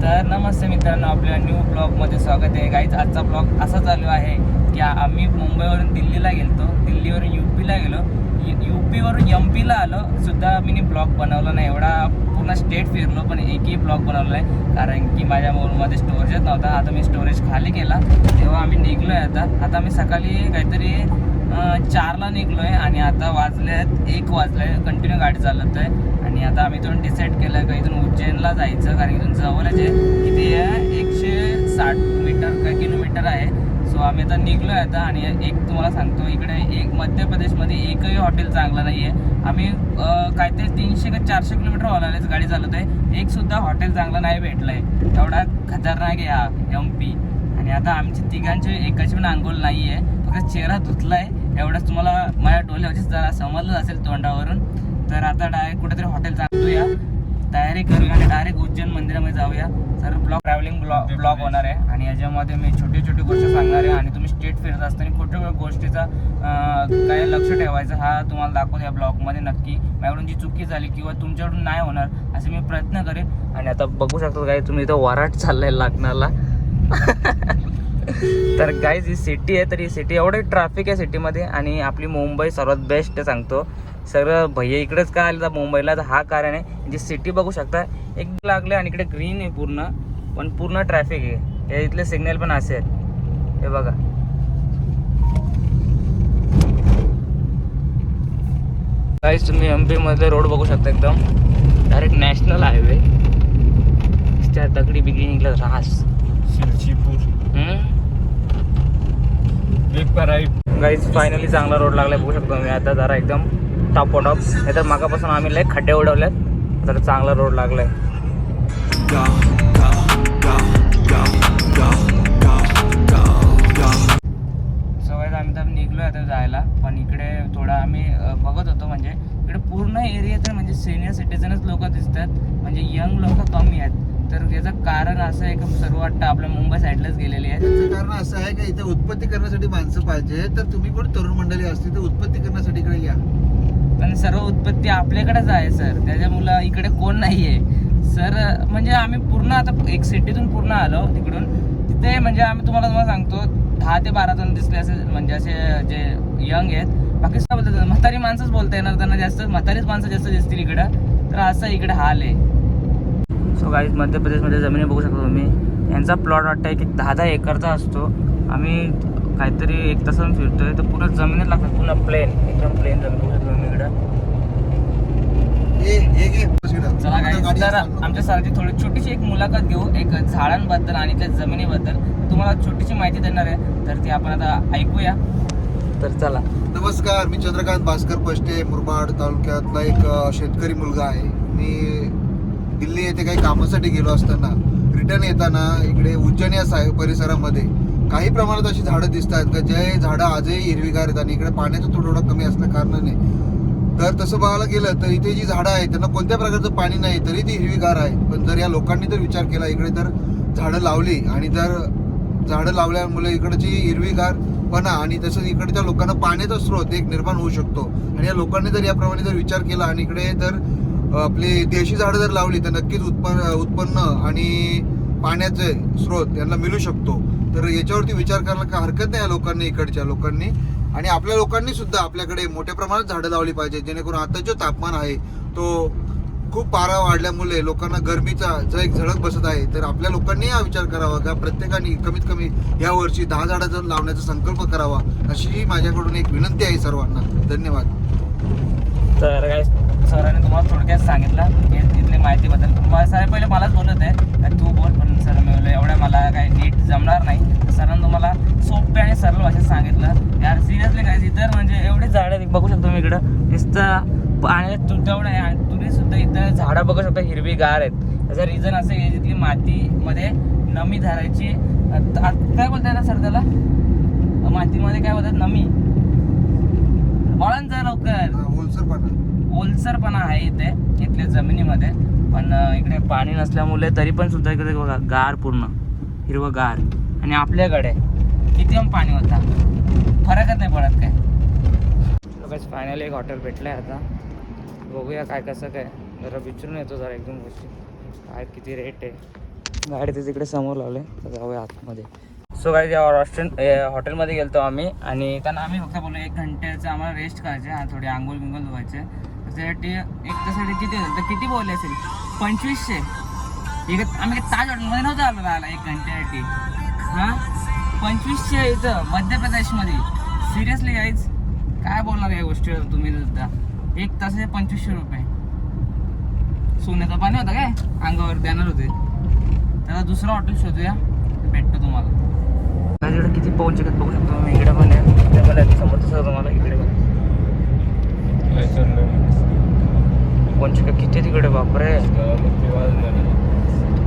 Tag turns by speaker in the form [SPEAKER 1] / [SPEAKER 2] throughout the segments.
[SPEAKER 1] तर नमस्ते मित्रांनो, आपल्या न्यू ब्लॉगमध्ये स्वागत आहे. गाईज आजचा ब्लॉग असा चालू आहे की आम्ही मुंबईवरून दिल्लीला गेलो, दिल्लीवरून UPला गेलो, UPवरून MP ला आलो सुद्धा. मी ब्लॉग बनवला नाही, एवढा पूर्ण स्टेट फिरलो पण एकही ब्लॉग बनवला नाही कारण की माझ्या मोबाईलमध्ये स्टोरेजच नव्हता. आता मी स्टोरेज खाली केला तेव्हा आम्ही निघलो आहे. आता मी सकाळी काहीतरी 4ला निघलो आहे आणि आता वाजलेत 1 वाजले. कंटिन्यू गाडी चालत आहे आणि आता आम्ही इथून डिसाईड केलं का इथून उज्जैनला जायचं कारण इथून जवळच आहे. किती आहे 160 मीटर काय किलोमीटर आहे. सो आम्ही आता निघलो आहे आता. आणि एक तुम्हाला सांगतो, इकडे एक मध्य प्रदेशमध्ये एकही हॉटेल चांगलं नाही आहे. आम्ही काहीतरी 300 का 400 किलोमीटर ओलायलाच गाडी चालवत आहे, एकसुद्धा हॉटेल चांगलं नाही भेटलं आहे. एवढा खतरनाक आहे हा MP. आणि आता आमची तिघांची एकाची पण अंघोळ नाही आहे, फक्त चेहरा धुतला आहे एवढंच. तुम्हाला माझ्या डोळ्यावरची जरा समजलं असेल तोंडावरून. तर आता डायरेक्ट कुठेतरी हॉटेल सांगतोया, तयारी करूया आणि डायरेक्ट उज्जैन मंदिरामध्ये जाऊया. तर ट्रॅव्हलिंग ब्लॉग होणार आहे आणि याच्यामध्ये मी छोटी छोटी गोष्ट सांगणार आहे आणि तुम्ही स्टेट फिरत असताना कुठल्या गोष्टीचा काय लक्ष ठेवायचं हा तुम्हाला दाखवतो या ब्लॉगमध्ये. नक्की माझ्याकडून जी चुकी झाली किंवा तुमच्याकडून नाही होणार असे मी प्रयत्न करेन. आणि आता बघू शकतो काय तुम्ही, इथं वराट चाललाय लागणारला. तर गाईज ही सिटी आहे, तर ही सिटी एवढं ट्रॅफिक आहे सिटीमध्ये. आणि आपली मुंबई सर्वात बेस्ट सांगतो. सगळं भैया इकडेच का आलं तर मुंबईला, तर हा कारण आहे. जी सिटी बघू शकता एक लागले आणि इकडे ग्रीन आहे पूर्ण, पण पूर्ण ट्रॅफिक आहे. हे इथले सिग्नल पण असे आहेत, हे बघा. गाईज तुम्ही MP मधले रोड बघू शकता, एकदम डायरेक्ट नॅशनल हायवे. त्या दगडी बिगडी निघलं रास गाईज. फायनली चांगला रोड लागलाय बघू शकतो मी आता. जरा एकदम टॉप नाही तर मागापासून आम्ही लय खड्डे उडवलेत, तर चांगला रोड लागलाय. सवय आम्ही तर निघलोय आता जायला, पण इकडे थोडा आम्ही बघत होतो. म्हणजे इकडे पूर्ण एरियात म्हणजे सिनियर सिटीजनच लोक दिसतात, म्हणजे यंग लोक कमी आहेत. तर याचं कारण असं आहे की सर्व वाटतं आपल्या मुंबई साईडलाच गेलेली आहे.
[SPEAKER 2] त्याचं कारण असं आहे की इथे उत्पत्ती करण्यासाठी माणसं पाहिजे. तर तुम्ही पण तरुण मंडळी असते तर उत्पत्ती करण्यासाठी इकडे या.
[SPEAKER 1] पण सर्व उत्पत्ती आपल्याकडेच आहे सर, त्याच्यामुळं इकडे कोण नाही आहे सर. म्हणजे आम्ही पूर्ण आता एक सिटीतून पूर्ण आलो तिकडून तिथे. म्हणजे आम्ही तुम्हाला सांगतो 10 ते 12 जण दिसले असे, म्हणजे असे जे यंग आहेत. बाकी काय बोलतात, म्हातारी माणसंच बोलता येणार त्यांना जास्त, म्हातारीच माणसं जास्त दिसतील इकडं. तर असं इकडे हाल आहे. सो गाईज मध्य प्रदेशमध्ये जमिनी बघू शकता तुम्ही. यांचा प्लॉट वाटतं आहे की 10-10 एकरचा असतो. आम्ही काहीतरी 1 तासानं फिरतोय तर पूर्ण जमिनीत लागतात, पूर्ण प्लेन, एकदम प्लेन जमीन बघू शकतो तुम्ही इकडं. चला गाईज, तर आमच्या सारखी थोडी छोटीशी एक मुलाखत घेऊ एक झाडांबद्दल आणि त्या जमिनीबद्दल. तुम्हाला छोटीशी माहिती देणार आहे, तर ती आपण आता ऐकूया. तर चला.
[SPEAKER 2] नमस्कार, मी चंद्रकांत भास्कर पष्टे, मुरबाड तालुक्यातला एक शेतकरी मुलगा आहे. मी दिल्ली येथे काही कामासाठी गेलो असताना रिटर्न येताना इकडे उज्जैन या परिसरामध्ये काही प्रमाणात अशी झाडं दिसतात का जे झाडं आजही हिरवीगार आहेत आणि इकडे पाण्याचं थोडं कमी असल्या कारणाने. तर तसं बघायला गेलं तर इथे जी झाडं आहेत त्यांना कोणत्या प्रकारचं पाणी नाही तरी ती हिरवीगार आहे. पण जर या लोकांनी जर विचार केला इकडे तर झाडं लावली आणि जर झाडं लावल्यामुळे इकडची हिरवीगारपणा आणि तसंच इकडच्या लोकांना पाण्याचा स्रोत एक निर्माण होऊ शकतो. आणि या लोकांनी जर याप्रमाणे जर विचार केला आणि इकडे जर आपली देशी झाडं जर लावली तर नक्कीच उत्पन्न आणि पाण्याचे स्रोत यांना मिळू शकतो. तर याच्यावरती विचार करायला काय हरकत नाही या लोकांनी, इकडच्या लोकांनी. आणि आपल्या लोकांनी सुद्धा आपल्याकडे मोठ्या प्रमाणात झाडं लावली पाहिजे, जेणेकरून आता जो तापमान आहे तो खूप पारा वाढल्यामुळे लोकांना गरमीचा जो एक झळक बसत आहे. तर आपल्या लोकांनी हा विचार करावा का प्रत्येकाने कमीत कमी या वर्षी 10 झाडं लावण्याचा संकल्प करावा, अशी माझ्याकडून एक विनंती आहे सर्वांना. धन्यवाद.
[SPEAKER 1] तर काय सरांनी तुम्हाला थोडक्यात सांगितलं इथली माहितीबद्दल. सर पहिले मलाच बोलत आहे का तू बोल, पण सर मी बोललो एवढ्या मला काही नीट जमणार नाही. तर सरांनी तुम्हाला सोप्या आणि सरळ भाषेत सांगितलं. यार सिरियसली काय इतर म्हणजे एवढी झाडं बघू शकतो मी इकडं नुसतं पाण्यात तुटवडं आहे आणि तुम्ही सुद्धा इथं झाडं बघू शकता हिरवीगार आहेत. त्याचं रिझन असं आहे तिथली मातीमध्ये नमी धरायची काय बोलताय ना सर त्याला, मातीमध्ये काय बोलतात नमी, वळण लवकर ओलसरपणा आहे इथे इथल्या जमिनीमध्ये. पण इकडे पाणी नसल्यामुळे तरी पण सुद्धा इकडे बघा गार, पूर्ण हिरवगार. आणि आपल्याकडे किती पण पाणी होता, फरकच नाही पडत काय. लोकांच फायनली एक हॉटेल भेटलं आहे. आता बघूया काय कसं काय, जरा विचारून येतो जरा एकदम गोष्टी काय किती रेट आहे. गाडी ते तिकडे समोर लावले, तर जाऊया आतमध्ये. सो गाईज या हॉटेलमध्ये गेलतो आम्ही आणि त्यांना आम्ही फक्त बोललो 1 घंट्याचं आम्हाला रेस्ट करायचे आणि थोडी आंघोळ बिंघोळ धुवायचे. त्याच्यासाठी एक तासाठी किती होतं, तर किती बोलले असेल 2500. आम्ही ताज हॉटेलमध्ये नव्हतं आलो राहायला 1 घंट्यासाठी. हां 2500 इथं मध्य प्रदेशमध्ये. सिरियसली गाईज काय बोलणार या गोष्टीवर तुम्ही सुद्धा. 1 तासाचे 2500 रुपये. सोन्याचं पाणी होतं काय अंगावर देणार होते. त्याला दुसरं हॉटेल शोधूया, भेटतो तुम्हाला. इकडे किती पाऊन शकत बघू शकतो मी. इकडे पण आहे, इकडे पण आहे, समोर दिसतं तुम्हाला. इकडे पण पाऊन शकत किती आहे तिकडे, बापरे.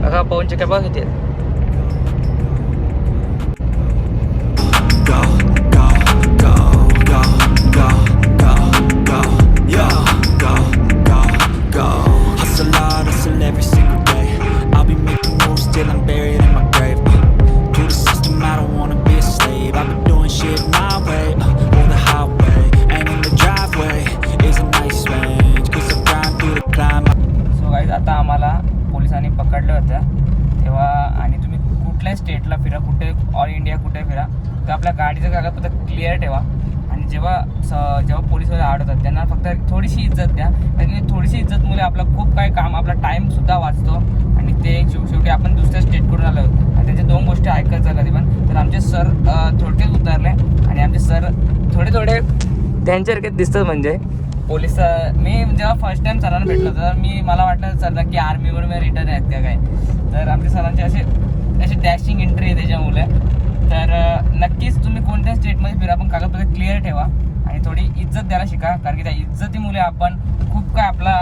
[SPEAKER 1] बघा पाऊन शकत बघा किती आहेत.
[SPEAKER 3] Every single day, I'll be making moves till I'm buried in my grave. To the system, I don't wanna be a slave. I've been doing shit my way, on the highway, and in the driveway is a nice range. 'Cause I grind through the climb.
[SPEAKER 1] So guys आता आम्हाला पोलिसांनी पकडलं होतं तेव्हा. आणि तुम्ही कुठल्याही स्टेटला फिरा, कुठे ऑल इंडिया कुठे फिरा, तर आपल्या गाडीचं कागदपत्र क्लिअर ठेवा. आणि जेव्हा पोलिसवाले अडवतात त्यांना फक्त थोडीशी इज्जत द्या. कारण की थोडीशी इज्जतमुळे आपलं खूप काही काम, आपला टाईमसुद्धा वाचतो. आणि ते शेवटी आपण दुसऱ्या स्टेटकडून आलो आणि त्याच्या 2 गोष्टी ऐकायचं कधी पण. तर आमचे सर थोडक्यात उतरले आणि आमचे सर थोडे त्यांच्यासारखेच दिसतात. म्हणजे पोलिस मी जेव्हा फर्स्ट टाइम सरांना भेटलो तर मला वाटलं सर नक्की आर्मीवर मी रिटर्न आहेत का काय. तर आमच्या सरांचे असे डॅशिंग एंट्री आहे त्याच्यामुळे. तर नक्कीच तुम्ही कोणत्या स्टेटमध्ये फिरा पण कागदपत्र क्लिअर ठेवा आणि थोडी इज्जत द्यायला शिका. कारण की त्या इज्जतीमुळे आपण खूप काय आपला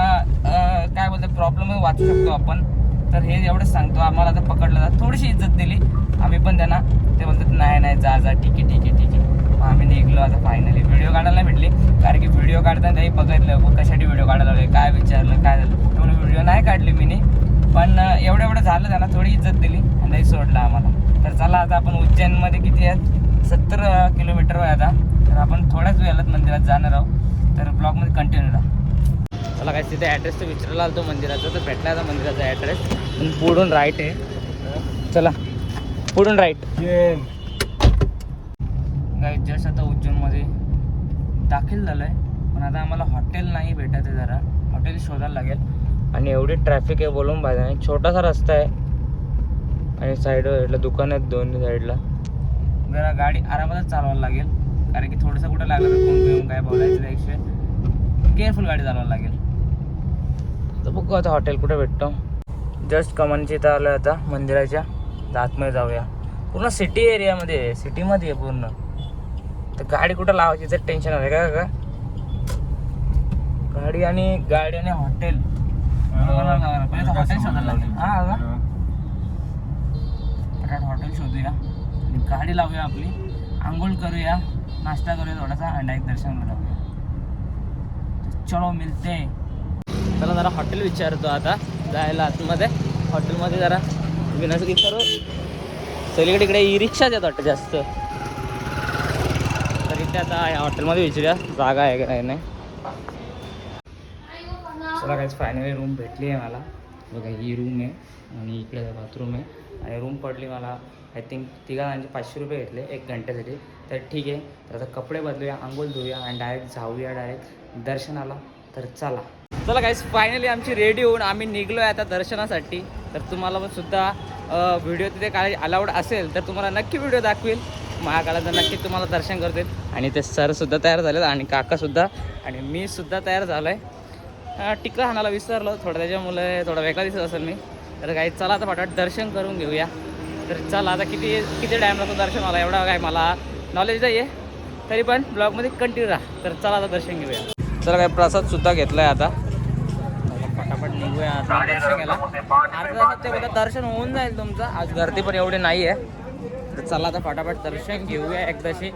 [SPEAKER 1] काय बोलतो प्रॉब्लेम वाचू शकतो आपण. तर हे एवढंच सांगतो. आम्हाला आता पकडलं तर थोडीशी इज्जत दिली आम्ही पण त्यांना. ते बोलतात नाही जा ठीक आहे. आम्ही निघलो आता फायनली. व्हिडिओ काढायला नाही भेटली कारण की व्हिडिओ काढताना त्याही बघितलं कशासाठी व्हिडिओ काढायला लागले, काय विचारलं काय झालं. म्हणून व्हिडिओ नाही काढली मी. पण एवढं झालं त्यांना थोडी इज्जत दिली आणि त्याही सोडलं आम्हाला. तर चला आता आपण उज्जैनमध्ये किती आहेत 70 किलोमीटर आहे आता. तर आपण थोड्याच वेळात मंदिरात जाणार आहोत. तर ब्लॉगमध्ये कंटिन्यू राहा. चला काय तिथे ॲड्रेस तर विचारायला आलो मंदिराचा, तर भेटला आता मंदिराचा ॲड्रेस. पण पुढून राईट आहे. चला पुढून राईट. काही जस्ट आता उज्जैनमध्ये दाखल झालं आहे. पण आता आम्हाला हॉटेल नाही भेटत आहे, जरा हॉटेल शोधायला लागेल. आणि एवढी ट्रॅफिक आहे बोलून पाहिजे नाही. छोटासा रस्ता आहे आणि साईडला दुकान आहेत दोन्ही साईडला. जरा गाडी आरामातच चालवायला लागेल कारण की थोडंसं कुठं लागलं तर कोण घेऊन काय बोलायचं त्यापेक्षा केअरफुल गाडी चालवायला लागेल. तर बघू आता हॉटेल कुठे भेटतो. जस्ट कमानच्या इथं आलो आता मंदिराच्या. आतमध्ये जाऊया. पूर्ण सिटी एरियामध्ये आहे, सिटीमध्ये आहे पूर्ण. तर गाडी कुठं लावायची तर टेन्शन आहे का. गाडी आणि हॉटेल पहिले तर हॉटेल शोधायला लागेल. हॉटेल शोधूया आणि गाडी लावूया आपली, आंघोळ करूया, नाश्ता करूया थोडासा आणि डायरेक्ट दर्शनाला जाऊया. चलो मिळते. चला जरा हॉटेल विचारतो आता जायला आतमध्ये. हॉटेलमध्ये जरा विनास की करू. सगळीकडे इकडे ई रिक्षाच येत वाटतं जास्त. तर इथे आता या हॉटेलमध्ये विचारूया जागा आहे का नाही. चला काहीच फायनली रूम भेटली आहे मला. बघा ही रूम आहे आणि इकडे बाथरूम आहे. आणि रूम पडली मला आय थिंक 3 जणांचे 500 रुपये घेतले 1 घंट्यासाठी. तर ठीक आहे. तर आता कपडे बदलूया, आंघोळ धुऊया आणि डायरेक्ट जाऊया डायरेक्ट दर्शनाला. तर चला काहीच फायनली आमची रेडी होऊन आम्ही निघलो आहे आता दर्शनासाठी. तर तुम्हाला पण सुद्धा व्हिडिओ तिथे काय अलाउड असेल तर तुम्हाला नक्की व्हिडिओ दाखवेल. महाकाळाचं नक्की तुम्हाला दर्शन करतील. आणि ते सरसुद्धा तयार झालेत आणि काकासुद्धा आणि मी सुद्धा तयार झालो आहे. टिक्का हाणाला विसरलो थोडं, त्याच्यामुळे थोडा वेगळा दिसत असेल मी. तर काही चला आता फटाफट दर्शन करून घेऊया. तर चला आता किती टाईम लागतो दर्शन मला एवढा काय मला नॉलेज नाही आहे. तरी पण ब्लॉगमध्ये कंटिन्यू राहा. तर चला आता दर्शन घेऊया. चला काय प्रसादसुद्धा घेतला आहे आता. फटाफट निघूया आता दर्शन घ्यायला. अर्ध्या तासात ते बोलतात दर्शन होऊन जाईल तुमचं. आज गर्दी पण एवढी नाही आहे. तर चला आता फटाफट दर्शन घेऊया एकदाशी.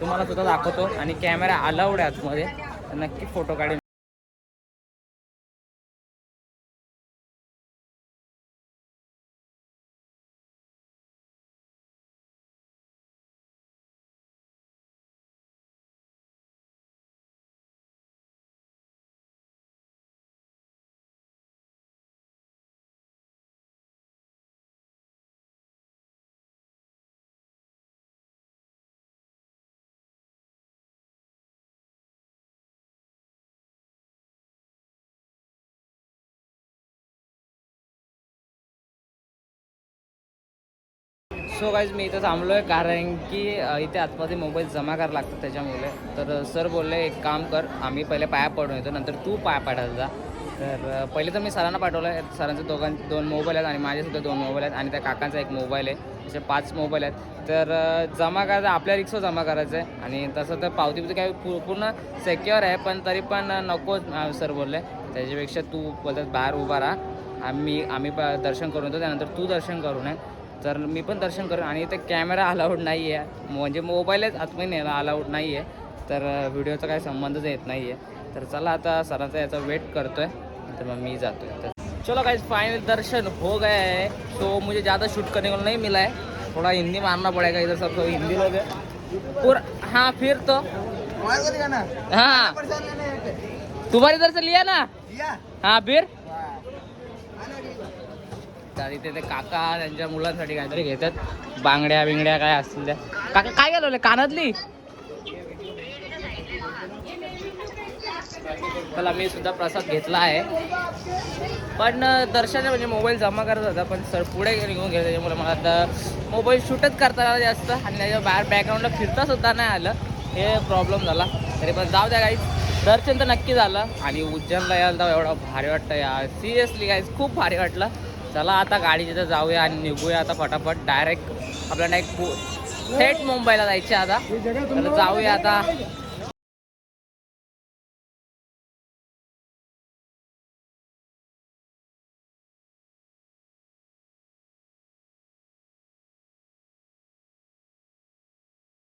[SPEAKER 1] तुम्हाला सुद्धा दाखवतो आणि कॅमेरा अलाउड आहे आतमध्ये. तर नक्की फोटो काढेल. सो गाईज मी इथं थांबलो आहे कारण की इथे आतमध्ये मोबाईल जमा करायला लागतात त्याच्यामुळे. तर सर बोलले एक काम कर, आम्ही पहिले पाया पडून येतो नंतर तू पाया पाडायला जा. तर पहिले तर मी सरांना पाठवलं आहे. सरांचे 2 मोबाईल आहेत आणि माझेसुद्धा 2 मोबाईल आहेत आणि त्या काकांचा एक मोबाईल आहे. असे 5 मोबाईल आहेत. तर जमा करायचं आपल्या रिक्सवर जमा करायचं आहे आणि तसं तर पावती काही पूर्ण सेक्युअर आहे, पण तरी पण नको सर बोलले. त्याच्यापेक्षा तू बोलतात बाहेर उभा राहा, आम्ही दर्शन करून येतो, त्यानंतर तू दर्शन करू नये. तर मी पण दर्शन करेन आणि इथे कॅमेरा अलाउड नाही आहे, म्हणजे मोबाईलच आतमध्ये न्यायला अलाउड नाही आहे. तर व्हिडिओचा काही संबंधच येत नाही आहे. तर चला आता सरांचा याचा वेट करतो आहे, तर मग मी जातो आहे. तर चलो गाइस फाइनल दर्शन हो गया है. तो मुझे ज़्यादा शूट करने को नहीं मिला है, थोड़ा हिंदी मारना पड़ेगा. इधर सब तो हिंदी लोग हैं पूरा. हाँ फिर तो हाँ तुम्हारी इधर से लिया ना. हाँ फिर तर इथे ते काका त्यांच्या मुलांसाठी काहीतरी घेतात, बांगड्या बिंगड्या काय असतील त्या. काका काय गेलो कानातली. चला मी सुद्धा प्रसाद घेतला आहे, पण दर्शन म्हणजे मोबाईल जमा करत होता, पण सर पुढे निघून गेले त्याच्यामुळे मला आता मोबाईल शूटच करता आला जास्त आणि त्याच्या बाहेर बॅकग्राऊंडला फिरता सुद्धा नाही आलं. हे प्रॉब्लेम झाला. तरी पण जाऊ द्या गाईज, दर्शन तर नक्की झालं आणि उज्जैनला यायला तर एवढं भारी वाटतं यार, सिरियसली गाईज खूप भारी वाटलं. चला आता गाडी तिथं जाऊया आणि निघूया आता फटाफट. डायरेक्ट आपल्याला एक थेट मुंबईला जायचे आता. तर जाऊया आता